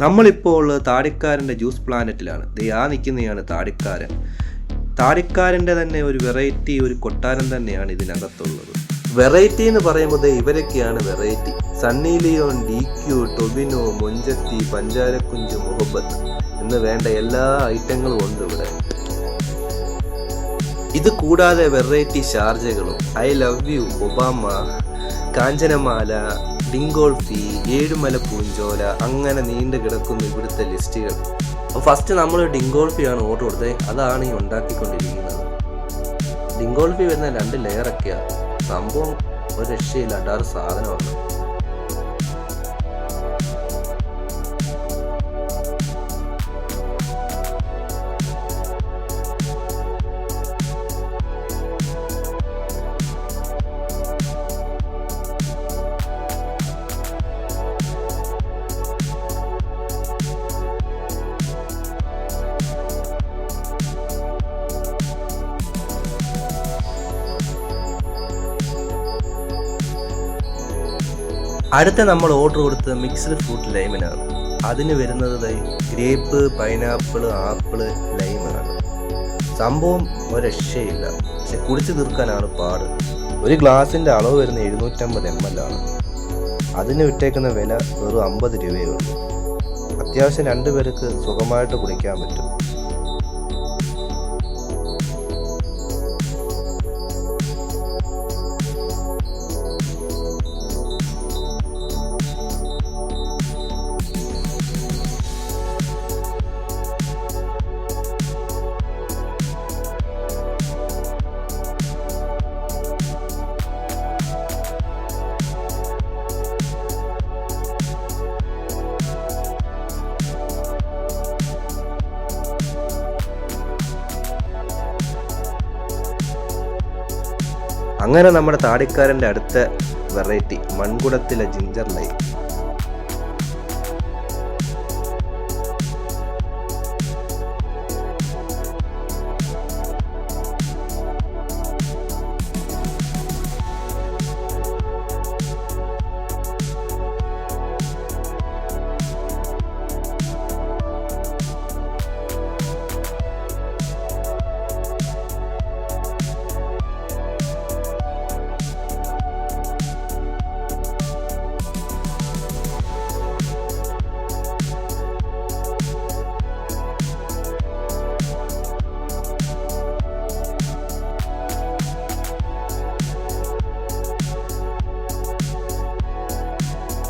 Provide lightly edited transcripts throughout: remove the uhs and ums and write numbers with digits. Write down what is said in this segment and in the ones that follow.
നമ്മളിപ്പോൾ ഉള്ളത് താടിക്കാരൻ്റെ ജ്യൂസ് പ്ലാനറ്റിലാണ്. ആ നിൽക്കുന്നതാണ് താടിക്കാരൻ. താടിക്കാരൻ്റെ തന്നെ ഒരു വെറൈറ്റി, ഒരു കൊട്ടാരം തന്നെയാണ് ഇതിനകത്തുള്ളത്. വെറൈറ്റി എന്ന് പറയുമ്പോൾ ഇവരൊക്കെയാണ് വെറൈറ്റി. സണ്ണി ലിയോൺ, DQ, ടൊബിനോ, മൊഞ്ചത്തി, പഞ്ചാരക്കുഞ്ച്, മുഹബത്ത് എന്ന് വേണ്ട എല്ലാ ഐറ്റങ്ങളും ഉണ്ട് ഇവിടെ. ഇത് കൂടാതെ വെറൈറ്റി ഷാർജകളും, I love you, Obama, Kanchanamala, ഡിങ്കോൾഫി, ഏഴുമല പൂഞ്ചോല, അങ്ങനെ നീണ്ടു കിടക്കുന്നു ഇവിടുത്തെ ലിസ്റ്റുകൾ. അപ്പോൾ ഫസ്റ്റ് നമ്മൾ ഡിങ്കോൾഫിയാണ് ഓർഡർ കൊടുത്തത്. അതാണ് ഈ ഉണ്ടാക്കിക്കൊണ്ടിരിക്കുന്നത്. ഡിങ്കോൾഫി വരുന്ന 2 ലെയറൊക്കെയാണ്. സംഭവം ഒരു രക്ഷയില്ല, അടാറ് സാധനമാണ്. അടുത്ത നമ്മൾ ഓർഡർ കൊടുത്തത് മിക്സ്ഡ് ഫ്രൂട്ട് ലൈമിനാണ്. അതിന് വരുന്നത് ഗ്രേപ്പ്, പൈനാപ്പിൾ, ആപ്പിള്, ലൈമാണ്. സംഭവം ഒരു രക്ഷയില്ല, പക്ഷെ കുടിച്ചു തീർക്കാനാണ് പാട്. ഒരു ഗ്ലാസിൻ്റെ അളവ് വരുന്ന 750 ml ആണ്. അതിന് വിട്ടേക്കുന്ന വില വെറും 50 രൂപയേ ഉള്ളൂ. അത്യാവശ്യം 2 പേർക്ക് സുഖമായിട്ട് കുടിക്കാൻ പറ്റും. അങ്ങനെ നമ്മുടെ താടിക്കാരൻ്റെ അടുത്ത വെറൈറ്റി മൺകുടത്തിലെ ജിഞ്ചർ ലൈം.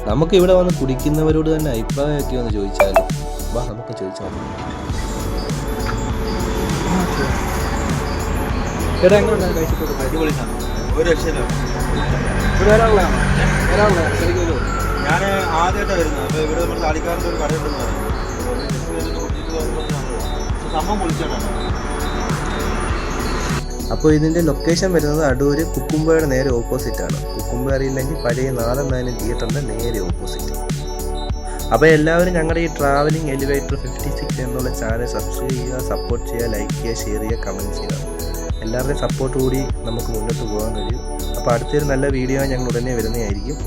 നമുക്ക് ഇവിടെ വന്ന് കുടിക്കുന്നവരോട് തന്നെ അഭിപ്രായമൊക്കെ ഒന്ന് ചോദിച്ചാലും. വാ, നമുക്ക് ചോദിച്ചാൽ ഞാൻ ആദ്യമായിട്ടാണ് വരുന്നത്. അപ്പോൾ ഇവിടെ നമ്മൾ താടിക്കാരൻ്റെ ഒരു കടയുണ്ടെന്ന് പറഞ്ഞു. സംഭവം വിളിച്ചാണ്. അപ്പോൾ ഇതിൻ്റെ ലൊക്കേഷൻ വരുന്നത് അടൂർ കുക്കുംബയുടെ നേരെ ഓപ്പോസിറ്റാണ്. കുക്കുംബ അറിയില്ലെങ്കിൽ പഴയ 4 തിയേറ്ററിൻ്റെ നേരെ ഓപ്പോസിറ്റ്. അപ്പോൾ എല്ലാവരും ഞങ്ങളുടെ ഈ ട്രാവലിംഗ് എലിവേറ്റർ 56 എന്നുള്ള ചാനൽ സബ്സ്ക്രൈബ് ചെയ്യുക, സപ്പോർട്ട് ചെയ്യുക, ലൈക്ക് ചെയ്യുക, ഷെയർ ചെയ്യുക, കമൻറ്റ് ചെയ്യുക. എല്ലാവരുടെയും സപ്പോർട്ട് കൂടി നമുക്ക് മുന്നോട്ട് പോകാൻ കഴിയും. അപ്പോൾ അടുത്തൊരു നല്ല വീഡിയോ ഞങ്ങൾ ഉടനെ വരുന്നതായിരിക്കും.